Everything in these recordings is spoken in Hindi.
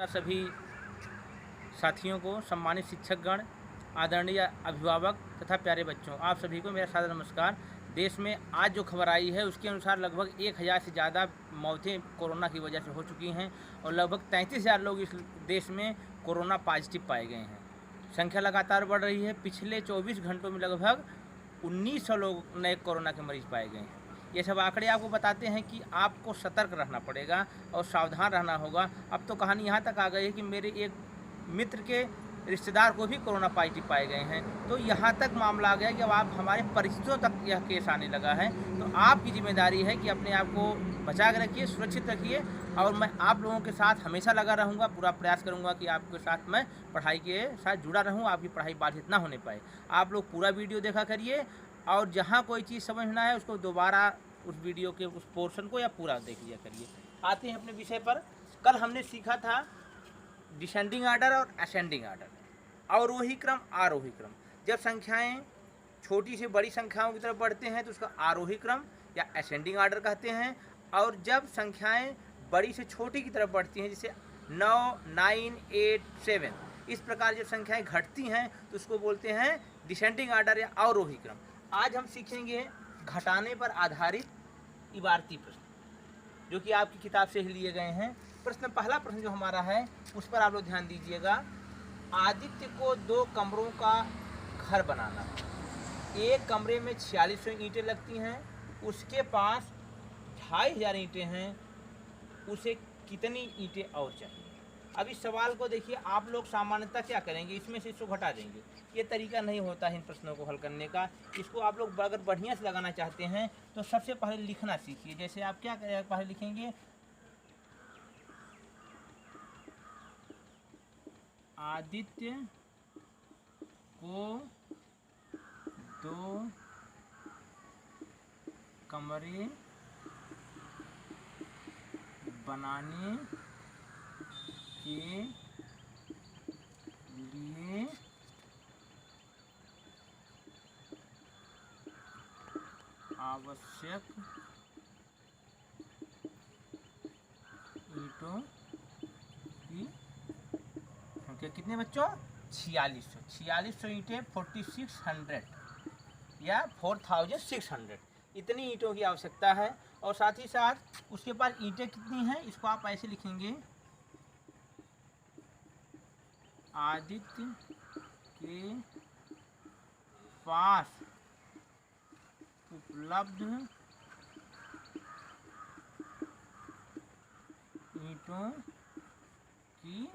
सभी साथियों को, सम्मानित शिक्षकगण, आदरणीय अभिभावक तथा प्यारे बच्चों, आप सभी को मेरा सादर नमस्कार। देश में आज जो खबर आई है उसके अनुसार लगभग 1000 से ज़्यादा मौतें कोरोना की वजह से हो चुकी हैं और लगभग 33,000 लोग इस देश में कोरोना पॉजिटिव पाए गए हैं। संख्या लगातार बढ़ रही है। पिछले 24 घंटों में लगभग 1900 लोग नए कोरोना के मरीज पाए गए हैं। ये सब आंकड़े आपको बताते हैं कि आपको सतर्क रहना पड़ेगा और सावधान रहना होगा। अब तो कहानी यहाँ तक आ गई है कि मेरे एक मित्र के रिश्तेदार को भी कोरोना पॉजिटिव पाए गए हैं। तो यहाँ तक मामला आ गया कि अब आप हमारे परिचितों तक यह केस आने लगा है। तो आपकी जिम्मेदारी है कि अपने आप को बचा के रखिए, सुरक्षित रखिए और मैं आप लोगों के साथ हमेशा लगा रहूँगा। पूरा प्रयास करूँगा कि आपके साथ मैं पढ़ाई के साथ जुड़ा रहूँ, आपकी पढ़ाई बाधित ना होने पाए। आप लोग पूरा वीडियो देखा करिए और जहाँ कोई चीज़ समझना है उसको दोबारा उस वीडियो के उस पोर्शन को या पूरा देख लिया करिए। आते हैं अपने विषय पर। कल हमने सीखा था डिसेंडिंग आर्डर और असेंडिंग आर्डर, अवरोही क्रम, आरोही क्रम। जब संख्याएं छोटी से बड़ी संख्याओं की तरफ बढ़ते हैं तो उसका आरोही क्रम या असेंडिंग आर्डर कहते हैं, और जब संख्याएं बड़ी से छोटी की तरफ बढ़ती हैं, जैसे 9, 9, 8, 7, इस प्रकार जब संख्याएं घटती हैं तो उसको बोलते हैं डिसेंडिंग आर्डर या अवरोही क्रम। आज हम सीखेंगे घटाने पर आधारित इबारती प्रश्न, जो कि आपकी किताब से ही लिए गए हैं। पहला प्रश्न जो हमारा है उस पर आप लोग ध्यान दीजिएगा। आदित्य को 2 कमरों का घर बनाना, एक कमरे में 4600 ईंटें लगती हैं, उसके पास 2500 ईंटें हैं, उसे कितनी ईंटें और चाहिए। अब इस सवाल को देखिए, आप लोग सामान्यतः क्या करेंगे, इसमें से इसको घटा देंगे। ये तरीका नहीं होता है इन प्रश्नों को हल करने का। इसको आप लोग अगर बढ़िया से लगाना चाहते हैं तो सबसे पहले लिखना सीखिए। जैसे आप क्या करेंगे, पहले लिखेंगे आदित्य को 2 कमरे बनाने के लिए आवश्यक ईंटों की संख्या कितने बच्चों? 4600 ईंटें, 4600 या 4600, इतनी ईंटों की आवश्यकता है। और साथ ही साथ उसके पास ईंटें कितनी हैं, इसको आप ऐसे लिखेंगे आदित्य के पास उपलब्ध ईंटों की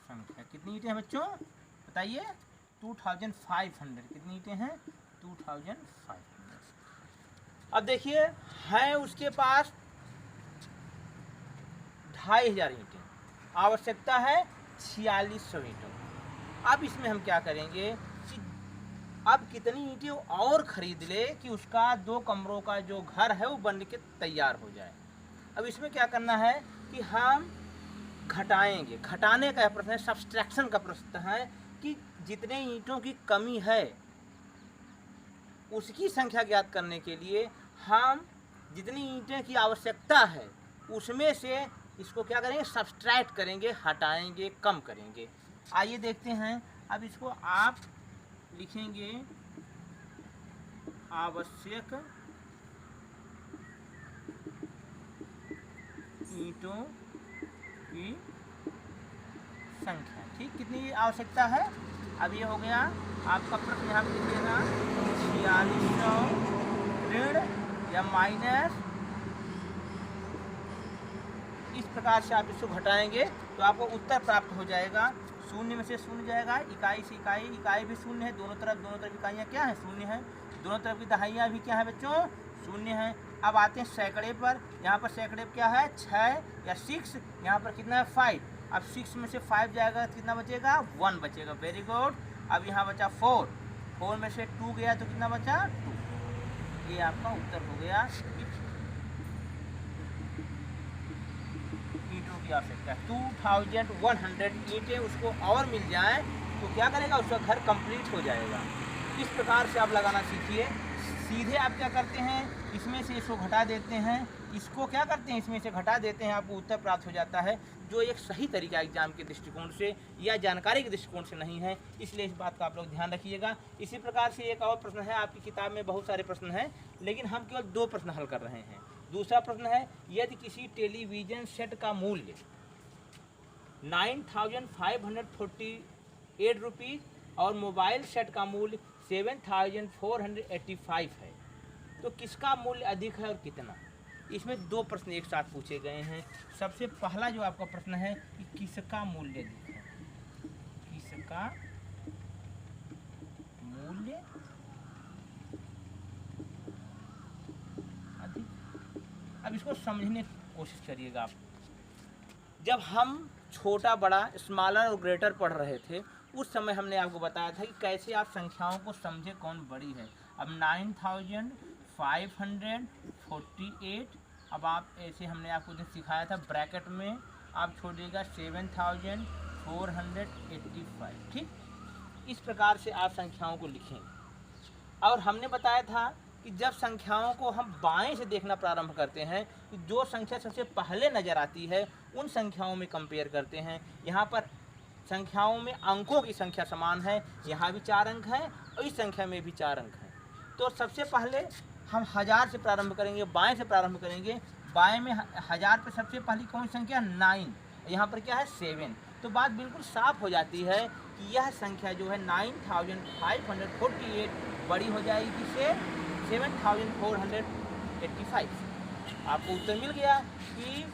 संख्या कितनी ईंटें हैं बच्चों, बताइए? 2500। कितनी ईंटें हैं? 2500। अब देखिए, है उसके पास 2500 ईंटें, आवश्यकता है 4600 ईंटों। अब इसमें हम क्या करेंगे कि अब कितनी ईंटें और खरीद ले कि उसका 2 कमरों का जो घर है वो बन के तैयार हो जाए। अब इसमें क्या करना है कि हम घटाएंगे। घटाने का प्रश्न है, सब्सट्रैक्शन का प्रश्न है कि जितने ईंटों की कमी है उसकी संख्या ज्ञात करने के लिए हम जितनी ईंटें की आवश्यकता है उसमें से इसको क्या करेंगे, सब्सट्रैक्ट करेंगे, हटाएंगे, कम करेंगे। आइए देखते हैं। अब इसको आप लिखेंगे आवश्यक ईंटों की संख्या। ठीक, कितनी आवश्यकता है? अब ये हो गया आपका प्रश्न। यहाँ पे लिखिएगा 4600 ऋण या माइनस, इस प्रकार से आप इसको घटाएंगे तो आपको उत्तर प्राप्त हो जाएगा। शून्य में से शून्य जाएगा, इकाई से इकाई, इकाई भी शून्य है, दोनों तरफ इकाइयाँ क्या है, शून्य है। दोनों तरफ की दहाइयाँ भी क्या है बच्चों, शून्य है। अब आते हैं सैकड़े पर। यहाँ पर सैकड़े क्या है, 6 या 6, यहाँ पर कितना है 5। अब 6 में से 5 जाएगा तो कितना बचेगा, 1 बचेगा। Very good. अब यहाँ बचा 4 में से 2 गया तो कितना बचा, 2। ये आपका उत्तर हो गया। ईंटों की आवश्यकता है 2100 ईंटें उसको और मिल जाए तो क्या करेगा, उसका घर कंप्लीट हो जाएगा। इस प्रकार से आप लगाना सीखिए। सीधे आप क्या करते हैं, इसमें से इसको घटा देते हैं, इसको क्या करते हैं, इसमें से घटा देते हैं, आपको उत्तर प्राप्त हो जाता है, जो एक सही तरीका एग्जाम के दृष्टिकोण से या जानकारी के दृष्टिकोण से नहीं है। इसलिए इस बात का आप लोग ध्यान रखिएगा। इसी प्रकार से एक और प्रश्न है, आपकी किताब में बहुत सारे प्रश्न हैं, लेकिन हम केवल 2 प्रश्न हल कर रहे हैं। दूसरा प्रश्न है, यदि किसी टेलीविज़न सेट का मूल्य 9,548 रुपीज़ और मोबाइल सेट का मूल्य 7,485 है, तो किसका मूल्य अधिक है और कितना? इसमें 2 प्रश्न एक साथ पूछे गए हैं। सबसे पहला जो आपका प्रश्न है कि किसका मूल्य अधिक है, किसका मूल्य अधिक। अब इसको समझने की कोशिश करिएगा आप। जब हम छोटा बड़ा स्मॉलर और ग्रेटर पढ़ रहे थे, उस समय हमने आपको बताया था कि कैसे आप संख्याओं को समझे कौन बड़ी है। अब 9,548, अब आप ऐसे हमने आपको जो सिखाया था, ब्रैकेट में आप छोड़िएगा 7,485, ठीक। इस प्रकार से आप संख्याओं को लिखेंगे। और हमने बताया था कि जब संख्याओं को हम बाएं से देखना प्रारंभ करते हैं, तो जो संख्या सबसे पहले नज़र आती है उन संख्याओं में कंपेयर करते हैं। यहाँ पर संख्याओं में अंकों की संख्या समान है, यहाँ भी 4 अंक हैं और इस संख्या में भी 4 अंक हैं। तो सबसे पहले हम 1000 से प्रारंभ करेंगे, बाएं से प्रारंभ करेंगे। बाएं में 1000 पे सबसे पहली कौन सी संख्या, 9, यहाँ पर क्या है 7। तो बात बिल्कुल साफ हो जाती है कि यह संख्या जो है 9,548 बड़ी हो जाएगी किससे, 7,485। आपको उत्तर मिल गया कि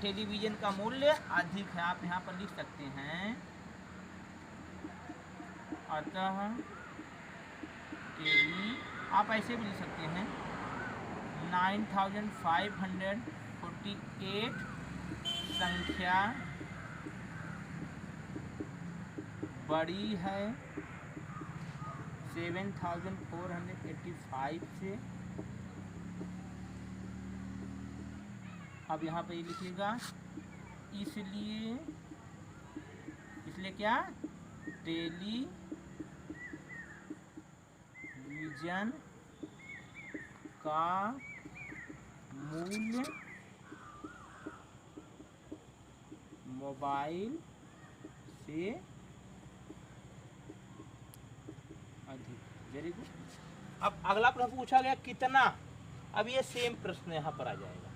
टेलीविज़न का मूल्य अधिक है। आप यहाँ पर लिख सकते हैं, अतः आप ऐसे भी लिख सकते हैं 9,548 संख्या बड़ी है 7,485 से। अब यहाँ पे ये लिखिएगा, इसलिए क्या, टेलीविज़न का मूल्य मोबाइल से अधिक। Very good. अब अगला प्रश्न पूछा गया कितना। अब ये सेम प्रश्न यहाँ पर आ जाएगा,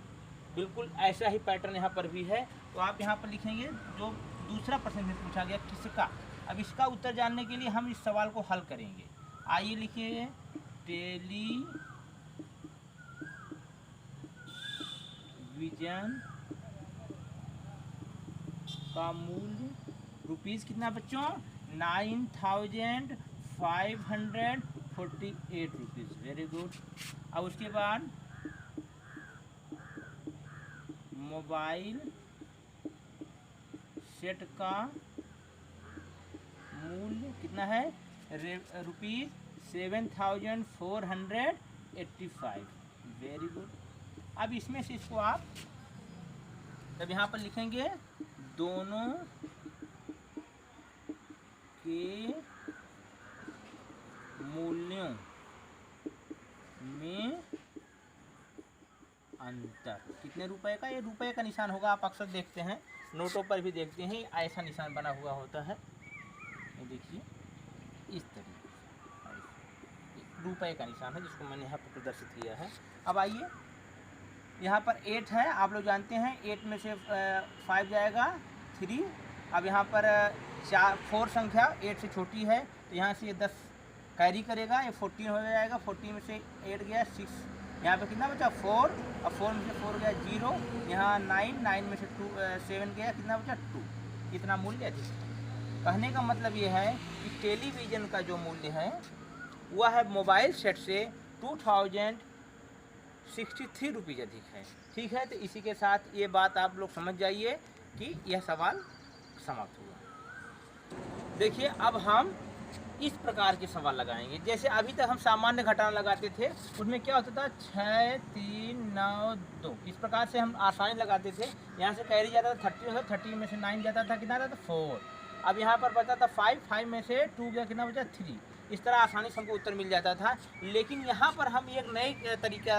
बिल्कुल ऐसा ही पैटर्न यहाँ पर भी है। तो आप यहाँ पर लिखेंगे जो दूसरा प्रश्न में पूछा गया किसका। अब इसका उत्तर जानने के लिए हम इस सवाल को हल करेंगे। आइए लिखिए, टेलीविज़न का मूल्य रुपीज़ कितना बच्चों, 9,548 रुपीज़। Very good. अब उसके बाद मोबाइल सेट का मूल्य कितना है, रुपीज़ 7,485। Very good. अब इसमें से इसको आप तब यहाँ पर लिखेंगे दोनों के मूल्यों में अंतर। कितने रुपए का, ये रुपए का निशान होगा, आप अक्सर देखते हैं नोटों पर भी देखते हैं, ऐसा निशान बना हुआ होता है। ये देखिए इस तरीके से रुपए का निशान है, जिसको मैंने यहाँ पर प्रदर्शित किया है। अब आइए, यहाँ पर 8 है, आप लोग जानते हैं 8 में से 5 जाएगा 3। अब यहाँ पर 4 संख्या 8 से छोटी है, तो यहाँ से ये 10 कैरी करेगा, ये 14 हो जाएगा। 14 में से 8 गया 6, यहाँ पे कितना बचा 4, और 4 में से 4 गया 0, यहाँ 9 में से 7 गया, कितना बचा 2। इतना मूल्य अधिक है। कहने का मतलब ये है कि टेलीविज़न का जो मूल्य है वह है मोबाइल सेट से 2,063 रुपीज़ अधिक है। ठीक है, तो इसी के साथ ये बात आप लोग समझ जाइए कि यह सवाल समाप्त हुआ। देखिए, अब हम इस प्रकार के सवाल लगाएंगे। जैसे अभी तक हम सामान्य घटाना लगाते थे, उसमें क्या होता था 6, 3, 9, 2, इस प्रकार से हम आसानी लगाते थे। यहाँ से कैरी जाता था 30, 30 में से 9 जाता था, कितना आता था 4। अब यहाँ पर बचा था 5 में से 2 गया, कितना बचा 3। इस तरह आसानी से हमको उत्तर मिल जाता था। लेकिन यहाँ पर हम एक नए तरीका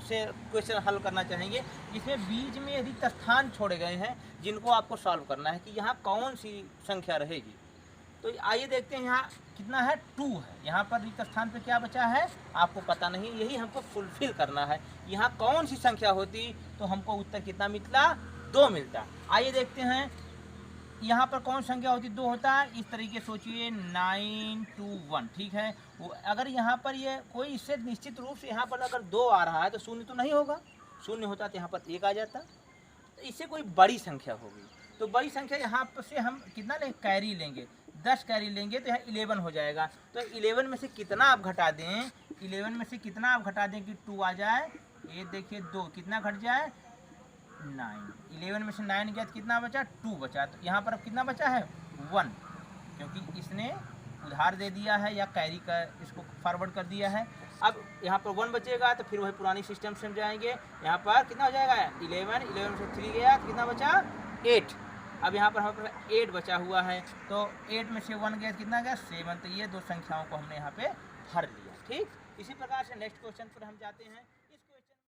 से क्वेश्चन हल करना चाहेंगे। इसमें बीच में रिक्त स्थान छोड़े गए हैं जिनको आपको सॉल्व करना है कि यहाँ कौन सी संख्या रहेगी। तो आइए देखते हैं यहाँ कितना है, 2 है। यहाँ पर रिक्त स्थान पे क्या बचा है आपको पता नहीं, यही हमको फुलफिल करना है। यहाँ कौन सी संख्या होती तो हमको उत्तर कितना मिलता, 2 मिलता। आइए देखते हैं यहाँ पर कौन संख्या होती, 2 होता है। इस तरीके सोचिए 9 2 1, ठीक है। अगर यहाँ पर ये कोई इससे निश्चित रूप से यहाँ पर अगर 2 आ रहा है तो शून्य तो नहीं होगा, शून्य होता तो यहाँ पर 1 आ जाता। तो इससे कोई बड़ी संख्या होगी, तो बड़ी संख्या यहाँ पर से हम कितना लेंगे, कैरी लेंगे, 10 कैरी लेंगे तो यहाँ 11 हो जाएगा। तो 11 में से कितना आप घटा दें, 11 में से कितना आप घटा दें कि 2 आ जाए, ये देखिए 2 कितना घट जाए 9। 11 में से 9 गया तो कितना बचा, 2 बचा। तो यहाँ पर अब कितना बचा है 1, क्योंकि इसने उधार दे दिया है या कैरी का इसको फॉरवर्ड कर दिया है। अब यहाँ पर 1 बचेगा तो फिर वही पुरानी सिस्टम से हम जाएंगे। यहाँ पर कितना हो जाएगा 11, 11 में से 3 गया तो कितना बचा 8। अब यहाँ पर हमारे पास 8 बचा हुआ है, तो 8 में से 1 गया तो कितना गया 7। तो ये 2 संख्याओं को हमने यहाँ पे भर लिया। ठीक, इसी प्रकार से नेक्स्ट क्वेश्चन पर हम जाते हैं।